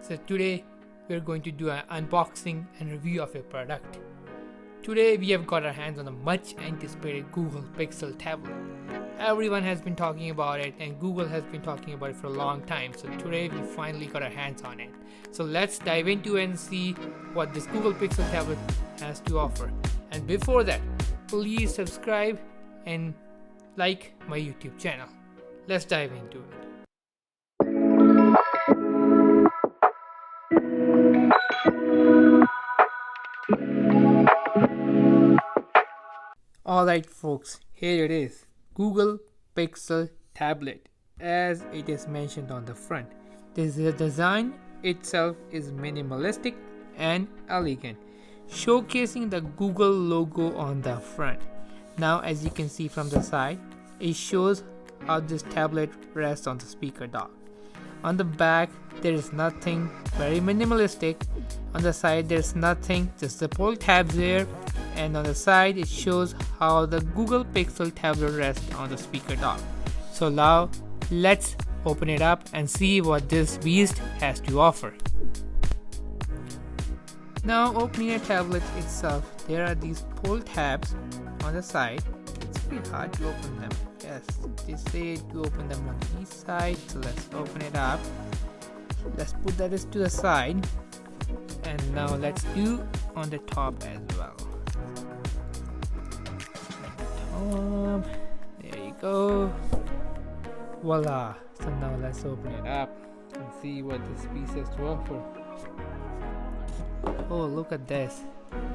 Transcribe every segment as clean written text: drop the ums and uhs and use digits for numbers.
So today we're going to do an unboxing and review of a product. Today we have got our hands on a much anticipated Google Pixel tablet. Everyone has been talking about it and Google has been talking about it for a long time. So today we finally got our hands on it. So let's dive into it and see what this Google Pixel tablet has to offer. And before that, please subscribe and like my YouTube channel. Let's dive into it. Alright folks, here it is, Google Pixel tablet, as it is mentioned on the front. The design itself is minimalistic and elegant, showcasing the Google logo on the front. Now as you can see from the side, it shows how this tablet rests on the speaker dock. On the back there is nothing, very minimalistic. On the side there's nothing, just the pull tabs there. And on the side it shows how the Google Pixel tablet rests on the speaker dock. So now let's open it up and see what this beast has to offer. Now opening a tablet itself, there are these pull tabs on the side. It's pretty hard to open them. Yes, they say to open them on each side, so let's open it up. Let's put that to the side, and now let's do on the top as well. There you go. Voila. So now let's open it up and see what this piece has to offer. Oh, look at this.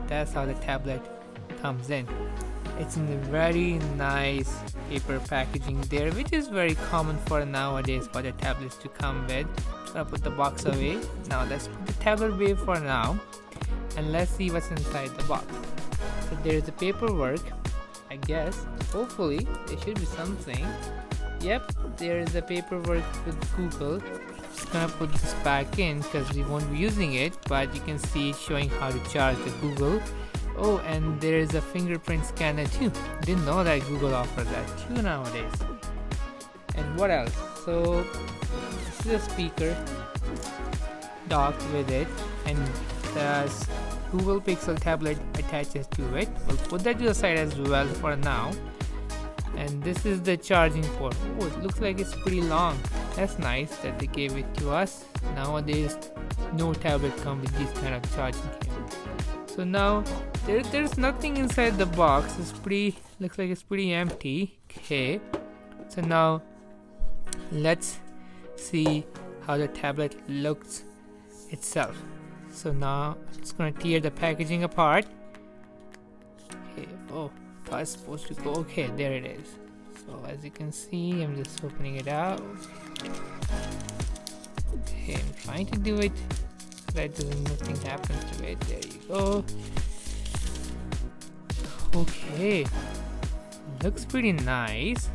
That's how the tablet comes in. It's in a very nice paper packaging there, which is very common for nowadays for the tablets to come with. I'm gonna put the box away. Now let's put the tablet away for now, and let's see what's inside the box. So there's the paperwork, I guess. Hopefully there should be something. Yep, there is the paperwork with Google. Just gonna put this back in because we won't be using it, but you can see it showing how to charge the Google. Oh, and there is a fingerprint scanner too. Didn't know that Google offers that too nowadays. And what else? So this is a speaker docked with it, and the Google Pixel tablet attaches to it. We'll put that to the side as well for now. And this is the charging port. Oh, it looks like it's pretty long. That's nice that they gave it to us. Nowadays no tablet comes with this kind of charging cable. So now there's nothing inside the box. Looks like it's pretty empty. Okay, so now let's see how the tablet looks itself. So now I'm just gonna tear the packaging apart. Okay, oh, it's supposed to go. Okay, there it is. So as you can see, I'm just opening it out. Okay, I'm trying to do it so that nothing happens to it. There you go. Okay, looks pretty nice.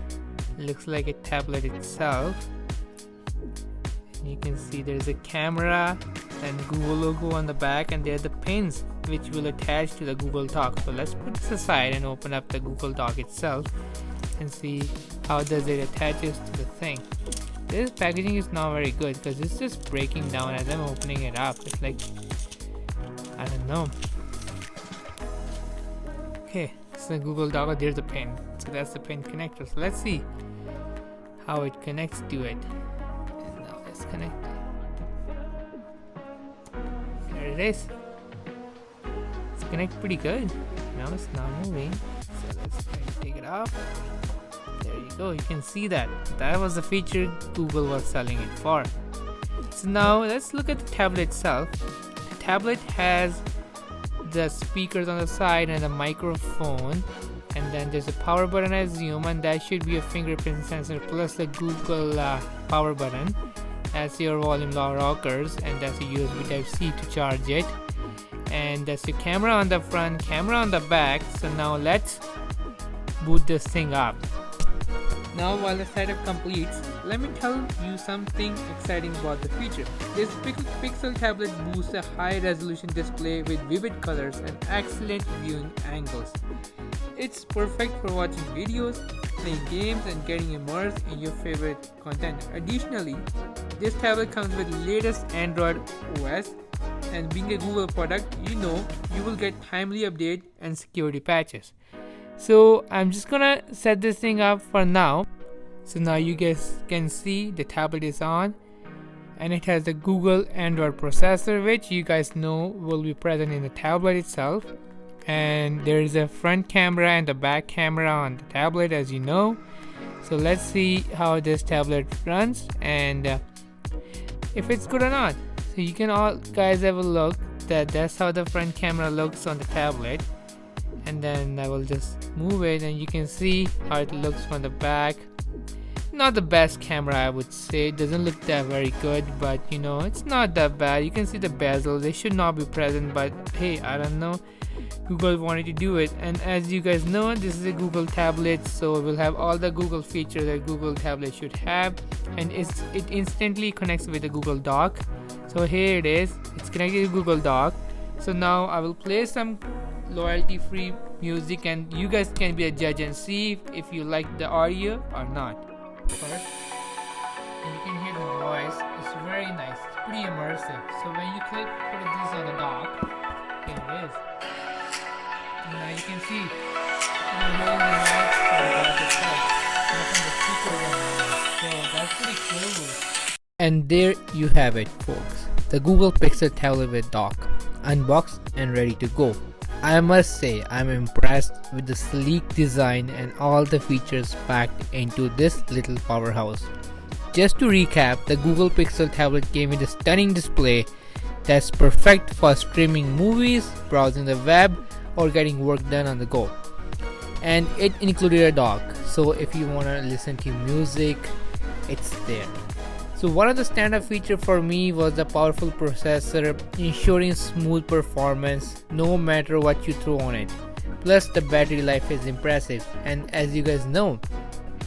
Looks like a tablet itself. And you can see there's a camera and Google logo on the back, and there are the pins which will attach to the Google Doc. So let's put this aside and open up the Google Doc itself and see how does it attaches to the thing. This packaging is not very good because it's just breaking down as I'm opening it up. It's like, I don't know. Okay, so the Google Doc, there's a pin. So that's the pin connector. So let's see how it connects to it. And now let's connect it. There it is. It's connected pretty good. Now it's not moving. So let's try to take it off. There you go. You can see that. That was the feature Google was selling it for. So now let's look at the tablet itself. The tablet has the speakers on the side and a microphone, and then there's a power button, I assume, and that should be a fingerprint sensor plus the Google power button. That's your volume rockers, and that's a USB Type-C to charge it. And that's your camera on the front, camera on the back. So now let's boot this thing up. Now while the setup completes, let me tell you something exciting about the feature. This Pixel tablet boasts a high resolution display with vivid colors and excellent viewing angles. It's perfect for watching videos, playing games, and getting immersed in your favorite content. Additionally, this tablet comes with latest Android OS, and being a Google product, you will get timely update and security patches. So I'm just gonna set this thing up for now. So now you guys can see the tablet is on, and it has the Google Android processor, which you guys know will be present in the tablet itself. And there is a front camera and a back camera on the tablet, as you know. So let's see how this tablet runs and if it's good or not. So you can all guys have a look. That's how the front camera looks on the tablet. And then I will just move it and you can see how it looks from the back. Not the best camera, I would say. It doesn't look that very good, but it's not that bad. You can see the bezel. They should not be present, but hey, I don't know. Google wanted to do it, and as you guys know, this is a Google tablet, so we'll have all the Google features that Google tablet should have, and it instantly connects with the Google Doc. So here it is, it's connected to Google Doc. So now I will play some royalty free music, and you guys can be a judge and see if you like the audio or not. First, and you can hear the voice. It's very nice, it's pretty immersive. So when you put this on the dock, here it is. Now you can see so that's pretty cool. And there you have it, folks, the Google Pixel tablet with dock, unboxed and ready to go. I must say I'm impressed with the sleek design and all the features packed into this little powerhouse. Just to recap, the Google Pixel tablet gave me the stunning display that's perfect for streaming movies, browsing the web, or getting work done on the go. And it included a dock, so if you want to listen to music, it's there. So one of the standout feature for me was the powerful processor, ensuring smooth performance no matter what you throw on it. Plus the battery life is impressive, and as you guys know,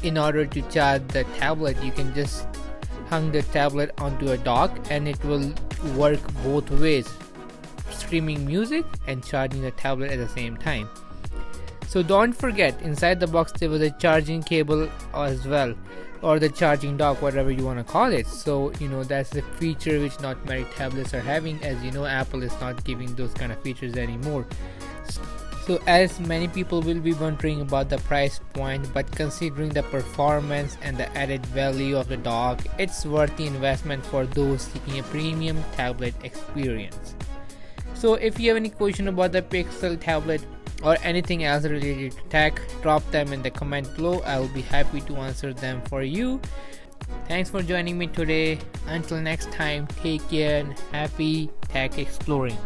in order to charge the tablet, you can just hang the tablet onto a dock and it will work both ways, streaming music and charging the tablet at the same time. So don't forget, inside the box there was a charging cable as well, or the charging dock, whatever you want to call it. So that's a feature which not many tablets are having. As you know, Apple is not giving those kind of features anymore. So as many people will be wondering about the price point, but considering the performance and the added value of the dock, it's worth the investment for those seeking a premium tablet experience. So if you have any question about the Pixel tablet or anything else related to tech, drop them in the comment below. I will be happy to answer them for you. Thanks for joining me today. Until next time, take care and happy tech exploring.